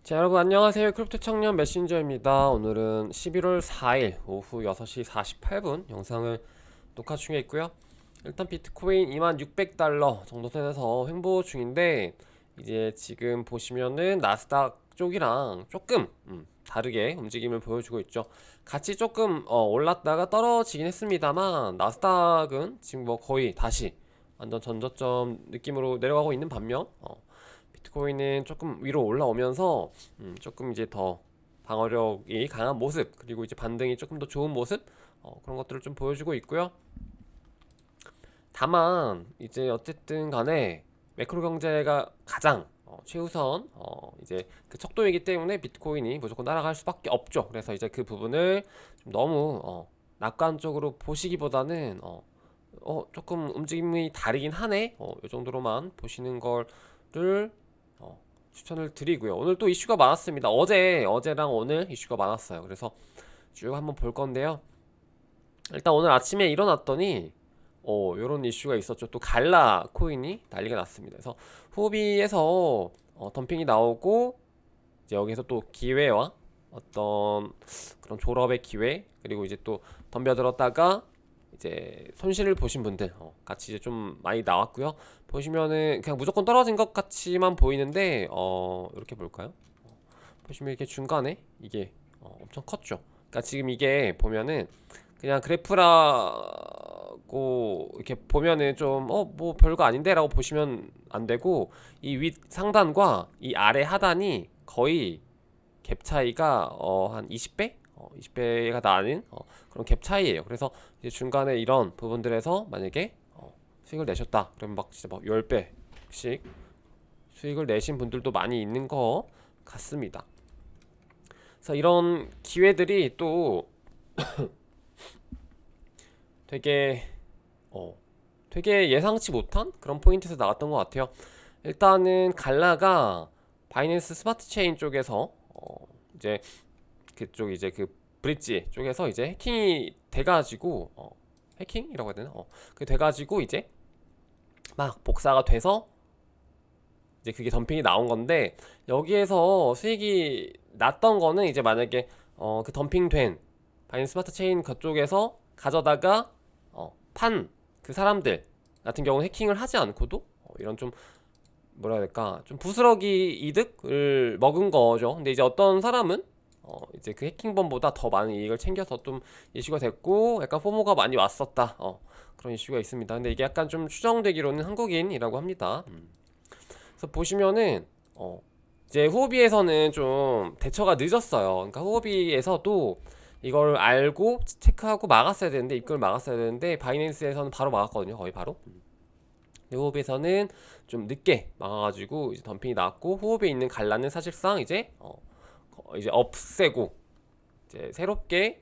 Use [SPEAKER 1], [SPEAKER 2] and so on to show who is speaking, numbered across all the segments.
[SPEAKER 1] 자, 여러분 안녕하세요. 크립토 청년 메신저입니다. 오늘은 11월 4일 오후 6시 48분 영상을 녹화 중에 있고요. 일단 비트코인 2600달러 정도 선에서 횡보 중인데, 이제 지금 보시면은 나스닥 쪽이랑 조금 다르게 움직임을 보여주고 있죠. 같이 조금 올랐다가 떨어지긴 했습니다만, 나스닥은 지금 뭐 거의 다시 완전 전저점 느낌으로 내려가고 있는 반면, 비트코인은 조금 위로 올라오면서 조금 이제 더 방어력이 강한 모습, 그리고 이제 반등이 조금 더 좋은 모습, 그런 것들을 좀 보여주고 있고요. 다만 이제 어쨌든 간에 매크로 경제가 가장 최우선 이제 그 척도이기 때문에 비트코인이 무조건 따라갈 수밖에 없죠. 그래서 이제 그 부분을 좀 너무 낙관적으로 보시기보다는 조금 움직임이 다르긴 하네, 이 정도로만 보시는 거를 추천을 드리고요. 오늘 또 이슈가 많았습니다. 어제랑 오늘 이슈가 많았어요. 그래서 쭉 한번 볼 건데요. 일단 오늘 아침에 일어났더니 요런 이슈가 있었죠. 또 갈라 코인이 난리가 났습니다. 그래서 후비에서 덤핑이 나오고, 이제 여기서 또 기회와 어떤 그런 졸업의 기회, 그리고 이제 또 덤벼들었다가 이제 손실을 보신 분들 같이 이제 좀 많이 나왔고요. 보시면은 그냥 무조건 떨어진 것 같이만 보이는데, 이렇게 볼까요? 보시면 이렇게 중간에 이게 엄청 컸죠. 그러니까 지금 이게 보면은 그냥 그래프라고 이렇게 보면은 좀 뭐 별거 아닌데 라고 보시면 안 되고, 이 윗 상단과 이 아래 하단이 거의 갭 차이가 한 20배? 20배가 나는 그런 갭 차이예요. 그래서 이제 중간에 이런 부분들에서 만약에 수익을 내셨다 그러면 막 진짜 막 10배씩 수익을 내신 분들도 많이 있는 것 같습니다. 그래서 이런 기회들이 또 되게 되게 예상치 못한 그런 포인트에서 나왔던 것 같아요. 일단은 갈라가 바이낸스 스마트 체인 쪽에서 이제 그쪽 이제 그 브릿지 쪽에서 이제 해킹이 돼가지고, 해킹이라고 해야 되나? 그 돼가지고 이제 막 복사가 돼서 이제 그게 덤핑이 나온 건데, 여기에서 수익이 났던 거는 이제 만약에 그 덤핑된 바이낸스 스마트 체인 그쪽에서 가져다가 판 그 사람들 같은 경우는 해킹을 하지 않고도 이런 좀 뭐라 해야 될까, 좀 부스러기 이득을 먹은 거죠. 근데 이제 어떤 사람은 이제 그 해킹범보다 더 많은 이익을 챙겨서 좀 이슈가 됐고, 약간 포모가 많이 왔었다, 그런 이슈가 있습니다. 근데 이게 약간 좀 추정되기로는 한국인이라고 합니다. 그래서 보시면은 이제 후오비에서는 좀 대처가 늦었어요. 그러니까 후오비에서도 이걸 알고 체크하고 막았어야 되는데, 입금을 막았어야 되는데, 바이낸스에서는 바로 막았거든요. 거의 바로. 후오비에서는 좀 늦게 막아가지고 이제 덤핑이 나왔고, 후오비에 있는 갈라는 사실상 이제 없애고 이제 새롭게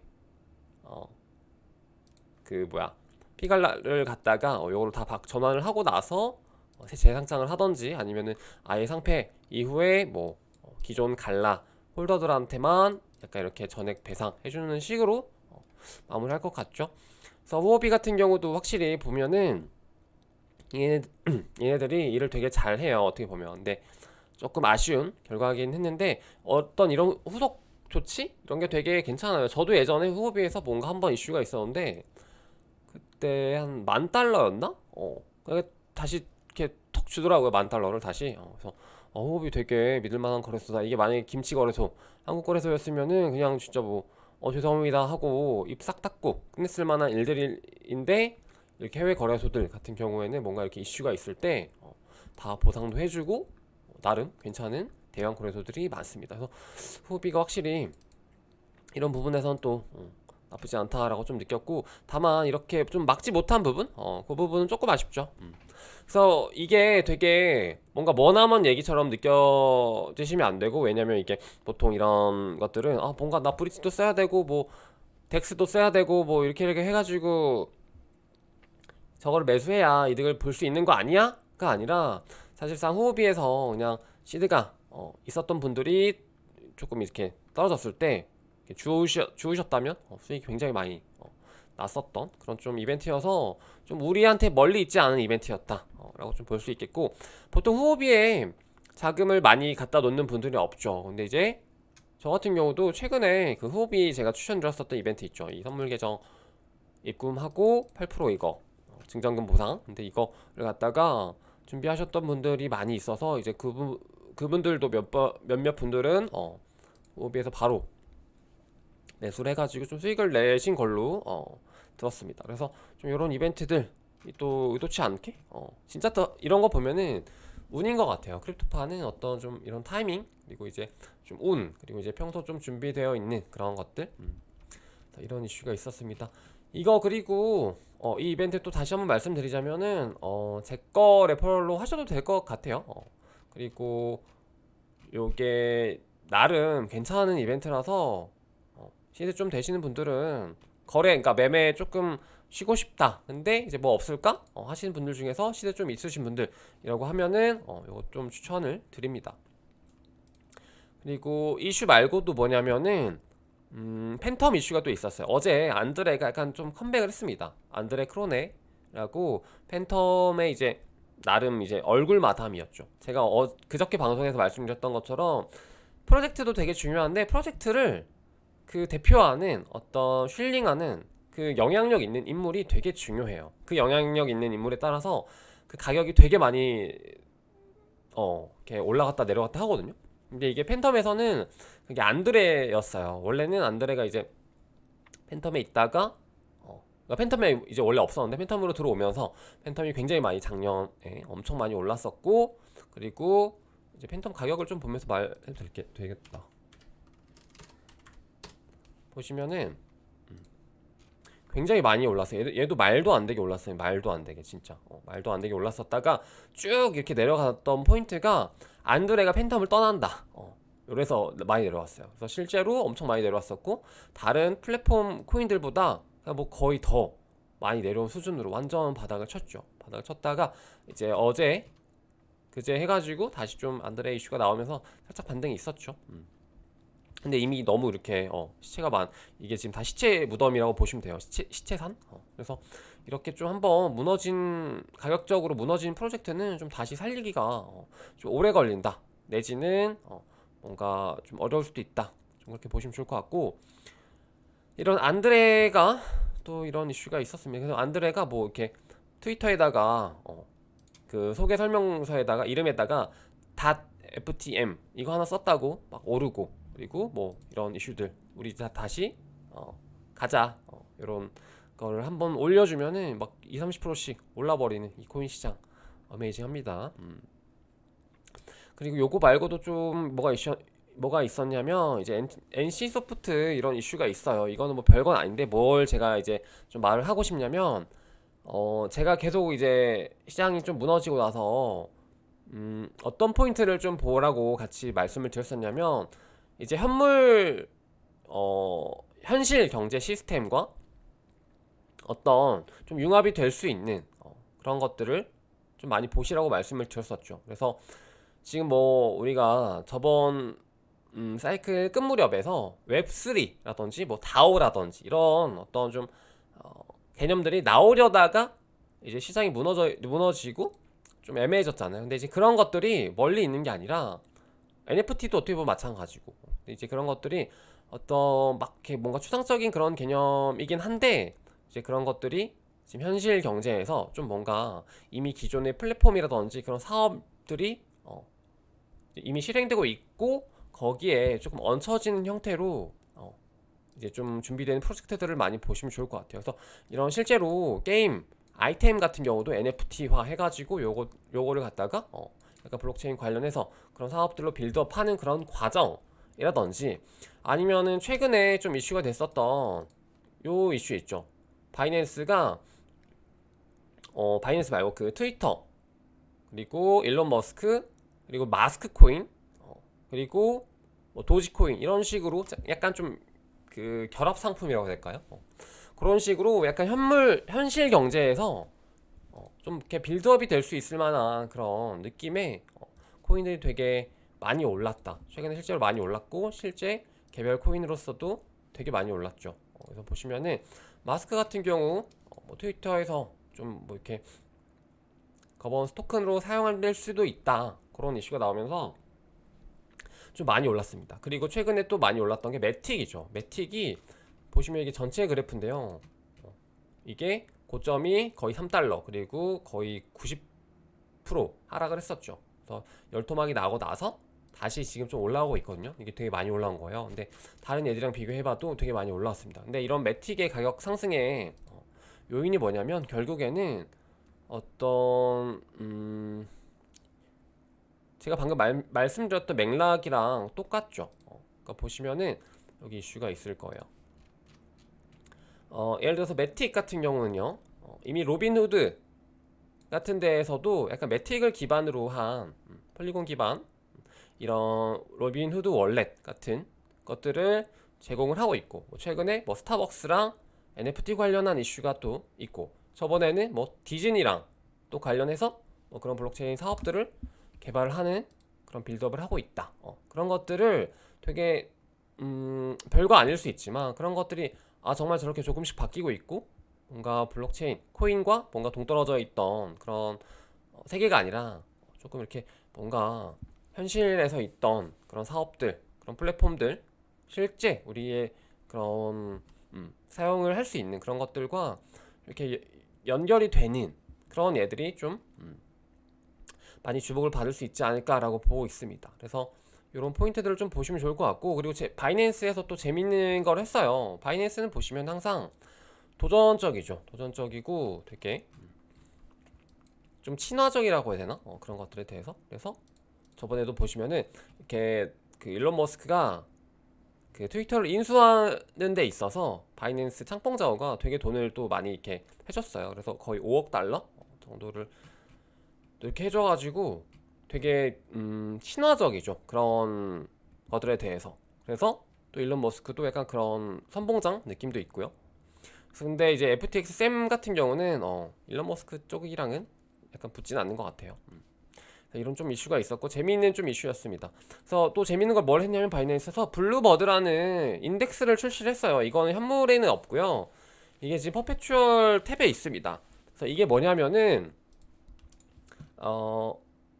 [SPEAKER 1] 그 뭐야, 피갈라를 갖다가 요거를 다 전환을 하고 나서 새 재상장을 하던지, 아니면은 아예 상패 이후에 뭐 기존 갈라 홀더들한테만 약간 이렇게 전액 배상 해주는 식으로 마무리할 것 같죠. 그래서 후오비 같은 경우도 확실히 보면은 얘네들이 일을 되게 잘해요, 어떻게 보면. 근데 조금 아쉬운 결과긴 했는데, 어떤 이런 후속 조치 이런 게 되게 괜찮아요. 저도 예전에 후오비에서 뭔가 한번 이슈가 있었는데, 그때 한 10,000달러였나? 그게 다시 이렇게 턱 주더라고요, 10,000달러를 다시. 그래서 후오비 되게 믿을만한 거래소다. 이게 만약에 김치 거래소, 한국 거래소였으면은 그냥 진짜 뭐 죄송합니다 하고 입 싹 닫고 끝냈을 만한 일들인데, 이렇게 해외 거래소들 같은 경우에는 뭔가 이렇게 이슈가 있을 때 다 보상도 해주고 나름 괜찮은 대형 거래소들이 많습니다. 그래서 후비가 확실히 이런 부분에선 또 나쁘지 않다라고 좀 느꼈고, 다만 이렇게 좀 막지 못한 부분, 그 부분은 조금 아쉽죠. 그래서 이게 되게 뭔가 머나먼 얘기처럼 느껴지시면 안 되고, 왜냐면 이게 보통 이런 것들은 뭔가 나 브릿지도 써야 되고 뭐 덱스도 써야 되고 뭐 이렇게 해가지고 저거를 매수해야 이득을 볼 수 있는 거 아니야? 가 아니라, 사실상 후오비에서 그냥 시드가 있었던 분들이 조금 이렇게 떨어졌을 때 주우셨다면 수익이 굉장히 많이 났었던 그런 좀 이벤트여서, 좀 우리한테 멀리 있지 않은 이벤트였다 라고 좀 볼 수 있겠고, 보통 후오비에 자금을 많이 갖다 놓는 분들이 없죠. 근데 이제 저 같은 경우도 최근에 그 후오비 제가 추천드렸었던 이벤트 있죠. 이 선물 계정 입금하고 8% 이거 증정금 보상. 근데 이거를 갖다가 준비하셨던 분들이 많이 있어서 이제 그분들도 몇몇 분들은 후오비에서 바로 매수를 해가지고 좀 수익을 내신 걸로 들었습니다. 그래서 좀 이런 이벤트들 또 의도치 않게 진짜 또 이런 거 보면은 운인 것 같아요. 크립토파는 어떤 좀 이런 타이밍 그리고 이제 좀 운 그리고 이제 평소 좀 준비되어 있는 그런 것들 이런 이슈가 있었습니다. 이거 그리고 이 이벤트 또 다시 한번 말씀드리자면은 제 거 레퍼럴로 하셔도 될 것 같아요. 그리고 요게 나름 괜찮은 이벤트라서 시드 좀 되시는 분들은 그러니까 매매 조금 쉬고 싶다. 근데 이제 뭐 없을까? 하시는 분들 중에서 시드 좀 있으신 분들이라고 하면은 요거 좀 추천을 드립니다. 그리고 이슈 말고도 뭐냐면은 팬텀 이슈가 또 있었어요. 어제 안드레가 약간 좀 컴백을 했습니다. 안드레 크로네라고 팬텀의 이제 나름 이제 얼굴 마담이었죠. 제가 그저께 방송에서 말씀드렸던 것처럼 프로젝트도 되게 중요한데 프로젝트를 그 대표하는 어떤 힐링하는 그 영향력 있는 인물이 되게 중요해요. 그 영향력 있는 인물에 따라서 그 가격이 되게 많이 이렇게 올라갔다 내려갔다 하거든요. 근데 이게 팬텀에서는 그게 안드레였어요. 원래는 안드레가 이제 팬텀에 있다가 그러니까 팬텀에 이제 원래 없었는데 팬텀으로 들어오면서 팬텀이 굉장히 많이 작년에 엄청 많이 올랐었고 그리고 이제 팬텀 가격을 좀 보면서 말해도 되겠다. 보시면은 굉장히 많이 올랐어요. 얘도 말도 안 되게 올랐어요. 말도 안 되게 진짜 말도 안 되게 올랐었다가 쭉 이렇게 내려갔던 포인트가 안드레가 팬텀을 떠난다. 그래서 많이 내려왔어요. 그래서 실제로 엄청 많이 내려왔었고 다른 플랫폼 코인들보다 뭐 거의 더 많이 내려온 수준으로 완전 바닥을 쳤죠. 바닥을 쳤다가 이제 어제 그제 해가지고 다시 좀 안드레 이슈가 나오면서 살짝 반등이 있었죠. 근데 이미 너무 이렇게 시체가 이게 지금 다 시체 무덤이라고 보시면 돼요. 시체산. 그래서 이렇게 좀 한번 가격적으로 무너진 프로젝트는 좀 다시 살리기가 좀 오래 걸린다. 내지는 뭔가 좀 어려울 수도 있다. 좀 그렇게 보시면 좋을 것 같고 이런 안드레가 또 이런 이슈가 있었습니다. 그래서 안드레가 뭐 이렇게 트위터에다가 그 소개 설명서에다가 이름에다가 .ftm 이거 하나 썼다고 막 오르고 그리고 뭐 이런 이슈들 우리 다시 가자 이런 거를 한번 올려주면은 막 20-30%씩 올라버리는 이 코인 시장 어메이징합니다. 그리고 요거 말고도 좀 뭐가 있었냐면 이제 NC 소프트 이런 이슈가 있어요. 이거는 뭐 별건 아닌데 뭘 제가 이제 좀 말을 하고 싶냐면 제가 계속 이제 시장이 좀 무너지고 나서 어떤 포인트를 좀 보라고 같이 말씀을 드렸었냐면 이제 현실 경제 시스템과 어떤 좀 융합이 될 수 있는 그런 것들을 좀 많이 보시라고 말씀을 드렸었죠. 그래서 지금 뭐 우리가 저번 사이클 끝 무렵에서 웹3라든지 뭐 다오라든지 이런 어떤 좀 개념들이 나오려다가 이제 시장이 무너지고 좀 애매해졌잖아요. 근데 이제 그런 것들이 멀리 있는 게 아니라 NFT도 어떻게 보면 마찬가지고 이제 그런 것들이 어떤 막 이렇게 뭔가 추상적인 그런 개념이긴 한데 이제 그런 것들이 지금 현실 경제에서 좀 뭔가 이미 기존의 플랫폼이라든지 그런 사업들이 이미 실행되고 있고 거기에 조금 얹혀지는 형태로 이제 좀 준비되는 프로젝트들을 많이 보시면 좋을 것 같아요. 그래서 이런 실제로 게임 아이템 같은 경우도 NFT화 해가지고 요거를 갖다가 약간 블록체인 관련해서 그런 사업들로 빌드업하는 그런 과정이라든지 아니면은 최근에 좀 이슈가 됐었던 요 이슈 있죠. 바이낸스가 바이낸스 말고 그 트위터 그리고 일론 머스크 그리고 마스크 코인 그리고 뭐 도지코인 이런 식으로 약간 좀 그 결합 상품이라고 해야 될까요? 그런 식으로 약간 현실 경제에서 좀 이렇게 빌드업이 될 수 있을 만한 그런 느낌의 코인들이 되게 많이 올랐다. 최근에 실제로 많이 올랐고 실제 개별 코인으로서도 되게 많이 올랐죠. 그래서 보시면은 마스크 같은 경우 뭐 트위터에서 좀 뭐 이렇게 거버넌스 토큰으로 사용될 수도 있다, 그런 이슈가 나오면서 좀 많이 올랐습니다. 그리고 최근에 또 많이 올랐던 게 매틱이죠. 매틱이 보시면 이게 전체 그래프인데요, 이게 고점이 거의 3달러, 그리고 거의 90% 하락을 했었죠. 그래서 열토막이 나고 나서 다시 지금 좀 올라오고 있거든요. 이게 되게 많이 올라온 거예요. 근데 다른 애들이랑 비교해봐도 되게 많이 올라왔습니다. 근데 이런 매틱의 가격 상승의 요인이 뭐냐면, 결국에는 어떤 제가 방금 말씀드렸던 맥락이랑 똑같죠. 그러니까 보시면은 여기 이슈가 있을 거예요. 예를 들어서 매틱 같은 경우는요, 이미 로빈후드 같은 데에서도 약간 매틱을 기반으로 한 폴리곤 기반 이런 로빈후드 월렛 같은 것들을 제공을 하고 있고, 최근에 뭐 스타벅스랑 NFT 관련한 이슈가 또 있고, 저번에는 뭐 디즈니랑 또 관련해서 뭐 그런 블록체인 사업들을 개발을 하는 그런 빌드업을 하고 있다. 그런 것들을 되게 별거 아닐 수 있지만, 그런 것들이 정말 저렇게 조금씩 바뀌고 있고, 뭔가 블록체인 코인과 뭔가 동떨어져 있던 그런 세계가 아니라 조금 이렇게 뭔가 현실에서 있던 그런 사업들, 그런 플랫폼들, 실제 우리의 그런 사용을 할 수 있는 그런 것들과 이렇게 연결이 되는 그런 애들이 좀 많이 주목을 받을 수 있지 않을까라고 보고 있습니다. 그래서 이런 포인트들을 좀 보시면 좋을 것 같고, 그리고 바이낸스에서 또 재밌는 걸 했어요. 바이낸스는 보시면 항상 도전적이죠. 도전적이고 되게 좀 친화적이라고 해야 되나? 그런 것들에 대해서. 그래서 저번에도 보시면은 이렇게 그 일론 머스크가 그 트위터를 인수하는 데 있어서 바이낸스 창봉자오가 되게 돈을 또 많이 이렇게 해줬어요. 그래서 거의 5억 달러 정도를 이렇게 해줘가지고 되게 친화적이죠. 그런 것들에 대해서. 그래서 또 일론 머스크도 약간 그런 선봉장 느낌도 있고요. 근데 이제 FTX 샘 같은 경우는 일론 머스크 쪽이랑은 약간 붙진 않는 것 같아요. 이런 좀 이슈가 있었고 재미있는 좀 이슈였습니다. 그래서 또 재미있는 걸 뭘 했냐면, 바이낸스에서 블루버드라는 인덱스를 출시를 했어요. 이거는 현물에는 없고요. 이게 지금 퍼페추얼 탭에 있습니다. 그래서 이게 뭐냐면은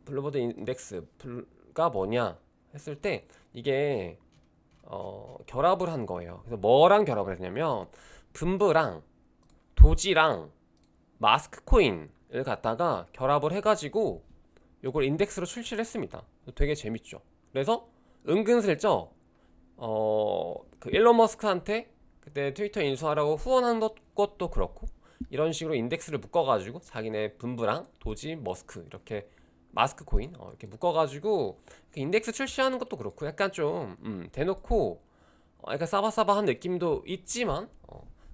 [SPEAKER 1] 블루버드 인덱스가 뭐냐 했을 때, 이게 결합을 한 거예요. 그래서 뭐랑 결합을 했냐면, 분브랑 도지랑 마스크 코인을 갖다가 결합을 해가지고 요걸 인덱스로 출시를 했습니다. 되게 재밌죠. 그래서 은근슬쩍 그 일론 머스크한테 그때 트위터 인수하라고 후원한 것도 그렇고, 이런 식으로 인덱스를 묶어가지고 자기네 분부랑 도지, 머스크 이렇게 마스크 코인 이렇게 묶어가지고 그 인덱스 출시하는 것도 그렇고, 약간 좀 대놓고 약간 싸바싸바한 느낌도 있지만,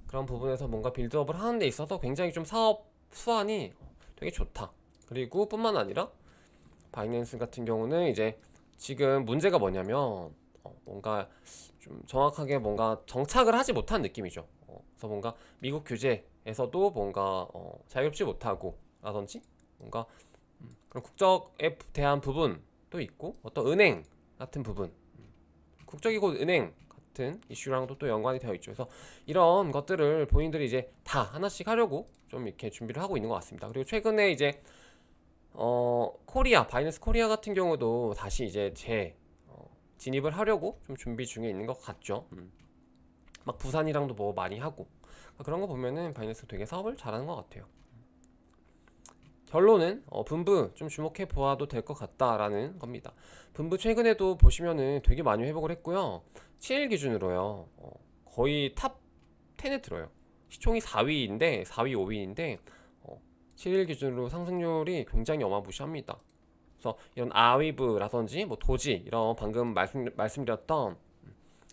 [SPEAKER 1] 그런 부분에서 뭔가 빌드업을 하는 데 있어서 굉장히 좀 사업 수완이 되게 좋다. 그리고 뿐만 아니라 바이낸스 같은 경우는 이제 지금 문제가 뭐냐면, 뭔가 좀 정확하게 뭔가 정착을 하지 못한 느낌이죠. 그래서 뭔가 미국 규제에서도 뭔가 자유롭지 못하고 라든지, 뭔가 그런 국적에 대한 부분도 있고, 어떤 은행 같은 부분, 국적이 곧 은행 같은 이슈랑도 또 연관이 되어 있죠. 그래서 이런 것들을 본인들이 이제 다 하나씩 하려고 좀 이렇게 준비를 하고 있는 것 같습니다. 그리고 최근에 이제 코리아, 바이낸스 코리아 같은 경우도 다시 이제 진입을 하려고 좀 준비 중에 있는 것 같죠. 막 부산이랑도 뭐 많이 하고, 그런 거 보면은 바이낸스 되게 사업을 잘하는 것 같아요. 결론은 분부 좀 주목해 보아도 될 것 같다라는 겁니다. 분부 최근에도 보시면은 되게 많이 회복을 했고요. 7일 기준으로요, 거의 탑 10에 들어요. 시총이 4위인데 4위 5위인데 7일 기준으로 상승률이 굉장히 어마무시합니다. 그래서 이런 아위브라든지 뭐 도지, 이런 방금 말씀드렸던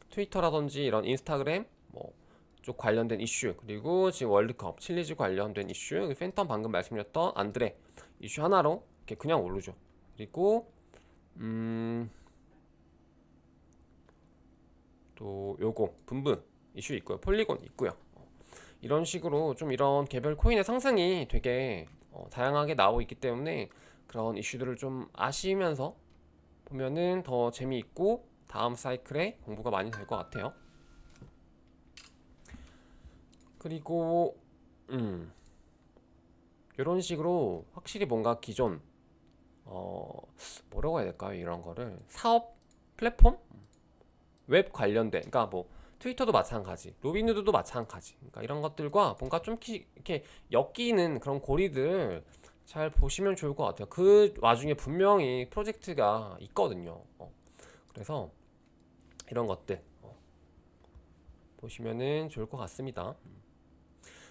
[SPEAKER 1] 트위터라든지 이런 인스타그램 뭐 쪽 관련된 이슈, 그리고 지금 월드컵 칠리즈 관련된 이슈, 팬텀 방금 말씀드렸던 안드레 이슈 하나로 이렇게 그냥 오르죠. 그리고 또 요거 분분 이슈 있고요, 폴리곤 있고요. 이런 식으로 좀 이런 개별 코인의 상승이 되게 다양하게 나오고 있기 때문에, 그런 이슈들을 좀 아시면서 보면은 더 재미있고 다음 사이클에 공부가 많이 될 것 같아요. 그리고 이런 식으로 확실히 뭔가 기존 뭐라고 해야 될까요? 이런 거를 사업 플랫폼 웹 관련된, 그러니까 뭐 트위터도 마찬가지, 로빈후드도 마찬가지, 그러니까 이런 것들과 뭔가 좀 이렇게 엮이는 그런 고리들 잘 보시면 좋을 것 같아요. 그 와중에 분명히 프로젝트가 있거든요. 그래서 이런 것들 보시면은 좋을 것 같습니다.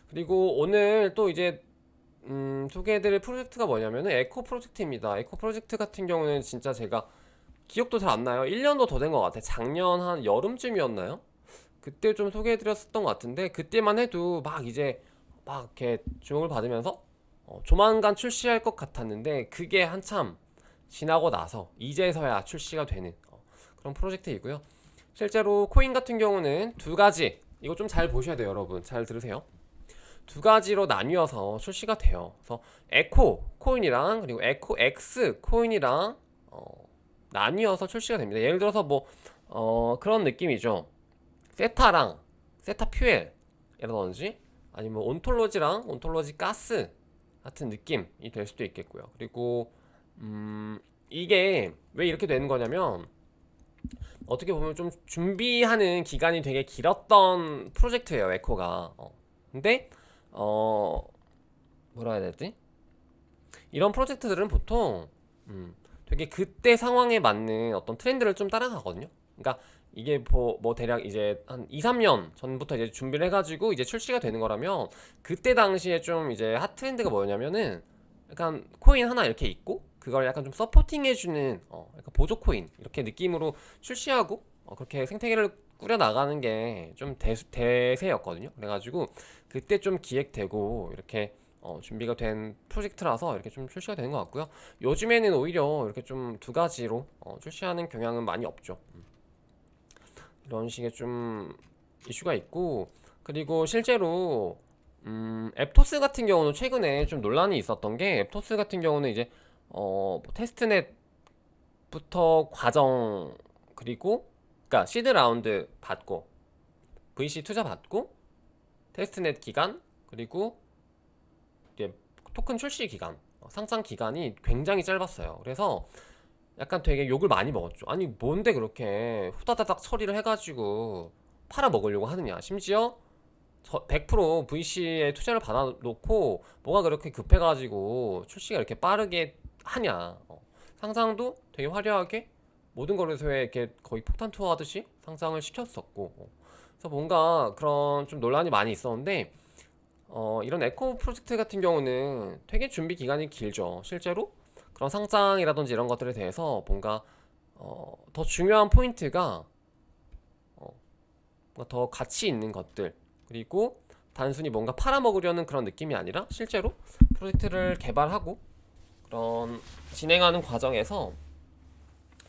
[SPEAKER 1] 그리고 오늘 또 이제 소개해드릴 프로젝트가 뭐냐면은 에코 프로젝트입니다. 에코 프로젝트 같은 경우는 진짜 제가 기억도 잘 안 나요. 1년도 더 된 것 같아요. 작년 한 여름쯤이었나요? 그때 좀 소개해드렸었던 것 같은데, 그때만 해도 막 이제 막 이렇게 주목을 받으면서 조만간 출시할 것 같았는데, 그게 한참 지나고 나서 이제서야 출시가 되는 그런 프로젝트이고요. 실제로 코인 같은 경우는 두 가지, 이거 좀 잘 보셔야 돼요, 여러분. 잘 들으세요. 두 가지로 나뉘어서 출시가 돼요. 그래서 에코 코인이랑 그리고 에코 X 코인이랑 나뉘어서 출시가 됩니다. 예를 들어서 뭐 그런 느낌이죠. 세타랑 세타 퓨엘이라든지 아니면 온톨로지랑 온톨로지 가스 같은 느낌이 될 수도 있겠고요. 그리고 이게 왜 이렇게 되는 거냐면, 어떻게 보면 좀 준비하는 기간이 되게 길었던 프로젝트예요, 에코가. 근데 어 뭐라 해야 되지? 이런 프로젝트들은 보통 되게 그때 상황에 맞는 어떤 트렌드를 좀 따라가거든요. 그러니까 이게 뭐 대략 이제 한 2, 3년 전부터 이제 준비를 해가지고 이제 출시가 되는 거라면, 그때 당시에 좀 이제 핫 트렌드가 뭐냐면은 약간 코인 하나 이렇게 있고 그걸 약간 좀 서포팅 해주는 약간 보조 코인 이렇게 느낌으로 출시하고 그렇게 생태계를 꾸려 나가는 게 좀 대세였거든요. 그래가지고 그때 좀 기획되고 이렇게 준비가 된 프로젝트라서 이렇게 좀 출시가 되는 것 같고요. 요즘에는 오히려 이렇게 좀 두 가지로 출시하는 경향은 많이 없죠. 이런 식의 좀 이슈가 있고, 그리고 실제로 앱토스 같은 경우는 최근에 좀 논란이 있었던 게, 앱토스 같은 경우는 이제 뭐 테스트넷부터 과정, 그리고 그러니까 시드 라운드 받고 VC 투자 받고 테스트넷 기간, 그리고 이게 토큰 출시 기간, 상장 기간이 굉장히 짧았어요. 그래서 약간 되게 욕을 많이 먹었죠. 아니 뭔데 그렇게 후다다닥 처리를 해가지고 팔아 먹으려고 하느냐. 심지어 100% VC에 투자를 받아놓고 뭐가 그렇게 급해가지고 출시가 이렇게 빠르게 하냐. 상장도 되게 화려하게 모든 거래소에 이렇게 거의 폭탄 투하하듯이 상장을 시켰었고, 그래서 뭔가 그런 좀 논란이 많이 있었는데, 이런 에코 프로젝트 같은 경우는 되게 준비 기간이 길죠. 실제로 그런 상장이라든지 이런 것들에 대해서 뭔가 더 중요한 포인트가 뭔가 더 가치 있는 것들, 그리고 단순히 뭔가 팔아먹으려는 그런 느낌이 아니라 실제로 프로젝트를 개발하고 그런 진행하는 과정에서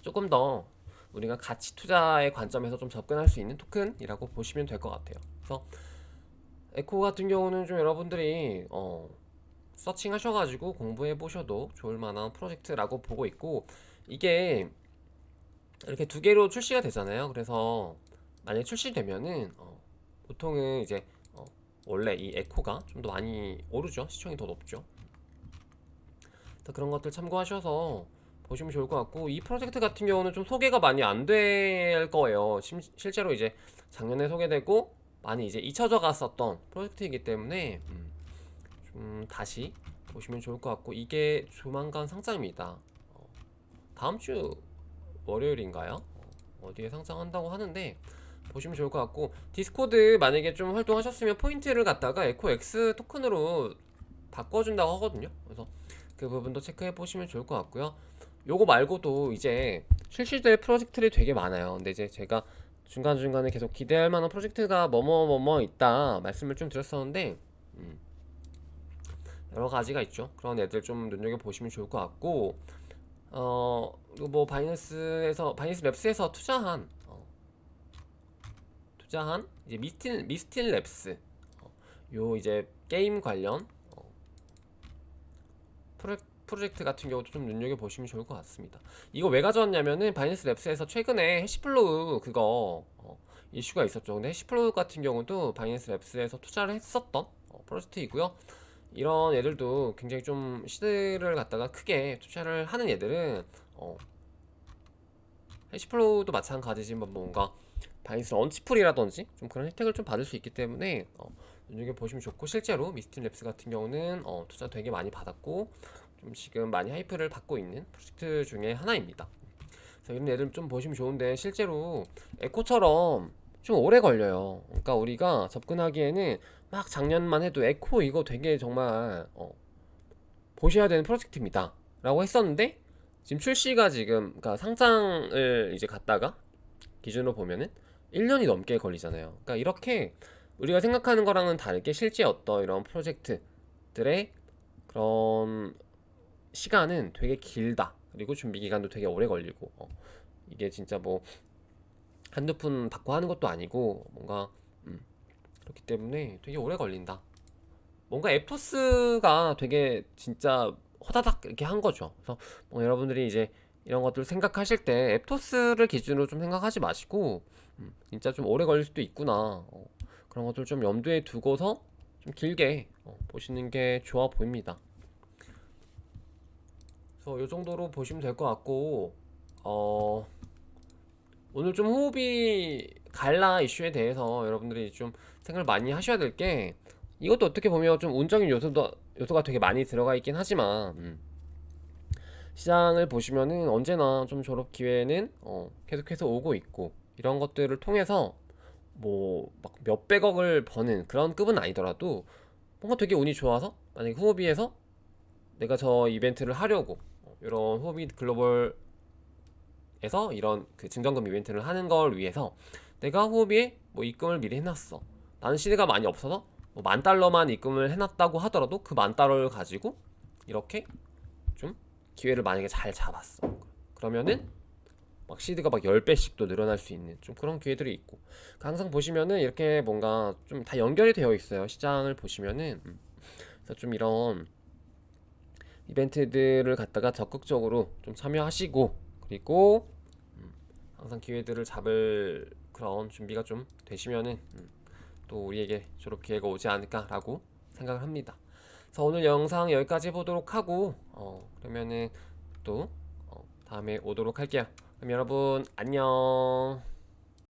[SPEAKER 1] 조금 더 우리가 가치 투자의 관점에서 좀 접근할 수 있는 토큰이라고 보시면 될 것 같아요. 그래서 에코 같은 경우는 좀 여러분들이 서칭 하셔가지고 공부해 보셔도 좋을 만한 프로젝트라고 보고 있고, 이게 이렇게 두 개로 출시가 되잖아요. 그래서 만약에 출시되면은 보통은 이제 원래 이 에코가 좀 더 많이 오르죠. 시총이 더 높죠. 그래서 그런 것들 참고하셔서 보시면 좋을 것 같고, 이 프로젝트 같은 경우는 좀 소개가 많이 안 될 거예요. 실제로 이제 작년에 소개되고 많이 이제 잊혀져 갔었던 프로젝트이기 때문에 좀 다시 보시면 좋을 것 같고, 이게 조만간 상장입니다. 다음 주 월요일인가요? 어디에 상장한다고 하는데 보시면 좋을 것 같고, 디스코드 만약에 좀 활동하셨으면 포인트를 갖다가 에코 X 토큰으로 바꿔준다고 하거든요. 그래서 그 부분도 체크해 보시면 좋을 것 같고요. 요거 말고도 이제 실시될 프로젝트들이 되게 많아요. 근데 이제 제가 중간중간에 계속 기대할 만한 프로젝트가 뭐뭐 있다 말씀을 좀 드렸었는데, 여러 가지가 있죠. 그런 애들 좀 눈여겨 보시면 좋을 것 같고, 그리고 뭐 바이낸스 랩스에서 투자한 이제 미스틸 랩스, 요 이제 게임 관련 프로젝트 같은 경우도 좀 눈여겨 보시면 좋을 것 같습니다. 이거 왜 가져왔냐면은 바이낸스 랩스에서 최근에 해시플로우 그거 이슈가 있었죠. 근데 해시플로우 같은 경우도 바이낸스 랩스에서 투자를 했었던 프로젝트이고요. 이런 애들도 굉장히 좀 시드를 갖다가 크게 투자를 하는 애들은 해시플로우도 마찬가지지만 뭔가 바이스 런치풀이라든지 좀 그런 혜택을 좀 받을 수 있기 때문에 눈여겨보시면 좋고, 실제로 미스틴 랩스 같은 경우는 투자 되게 많이 받았고 좀 지금 많이 하이프를 받고 있는 프로젝트 중에 하나입니다. 그래서 이런 애들 좀 보시면 좋은데, 실제로 에코처럼 좀 오래 걸려요. 그러니까 우리가 접근하기에는 막 작년만 해도 에코 이거 되게 정말 보셔야 되는 프로젝트입니다 라고 했었는데, 지금 출시가 지금 그러니까 상장을 이제 갔다가 기준으로 보면은 1년이 넘게 걸리잖아요. 그러니까 이렇게 우리가 생각하는 거랑은 다르게 실제 어떤 이런 프로젝트들의 그런 시간은 되게 길다. 그리고 준비 기간도 되게 오래 걸리고 이게 진짜 뭐 한두 푼 받고 하는 것도 아니고 뭔가 그렇기 때문에 되게 오래 걸린다. 뭔가 에토스가 되게 진짜 호다닥 이렇게 한 거죠. 그래서 뭐 여러분들이 이제 이런 것들 생각하실 때 앱토스를 기준으로 좀 생각하지 마시고 진짜 좀 오래 걸릴 수도 있구나, 그런 것들 좀 염두에 두고서 좀 길게 보시는 게 좋아 보입니다. 그래서 이 정도로 보시면 될 것 같고, 어, 오늘 좀 호흡이 갈라 이슈에 대해서 여러분들이 좀 생각을 많이 하셔야 될 게, 이것도 어떻게 보면 좀 운적인 요소가 되게 많이 들어가 있긴 하지만, 시장을 보시면은 언제나 좀 졸업 기회는 계속해서 오고 있고, 이런 것들을 통해서 뭐 막 몇백억을 버는 그런 급은 아니더라도 뭔가 되게 운이 좋아서 만약에 후오비에서 내가 저 이벤트를 하려고 이런 후오비 글로벌에서 이런 그 증정금 이벤트를 하는 걸 위해서 내가 후오비에 뭐 입금을 미리 해놨어. 나는 시드가 많이 없어서 뭐 $10,000만 입금을 해놨다고 하더라도 그 $10,000를 가지고 이렇게 좀 기회를 만약에 잘 잡았어. 그러면은 막 시드가 막 10배씩도 늘어날 수 있는 좀 그런 기회들이 있고, 그러니까 항상 보시면은 이렇게 뭔가 좀 다 연결이 되어 있어요. 시장을 보시면은. 그래서 좀 이런 이벤트들을 갖다가 적극적으로 좀 참여하시고, 그리고 항상 기회들을 잡을 그런 준비가 좀 되시면은 또 우리에게 졸업 기회가 오지 않을까라고 생각을 합니다. 그래서 오늘 영상 여기까지 보도록 하고 그러면은 또 다음에 오도록 할게요. 그럼 여러분 안녕.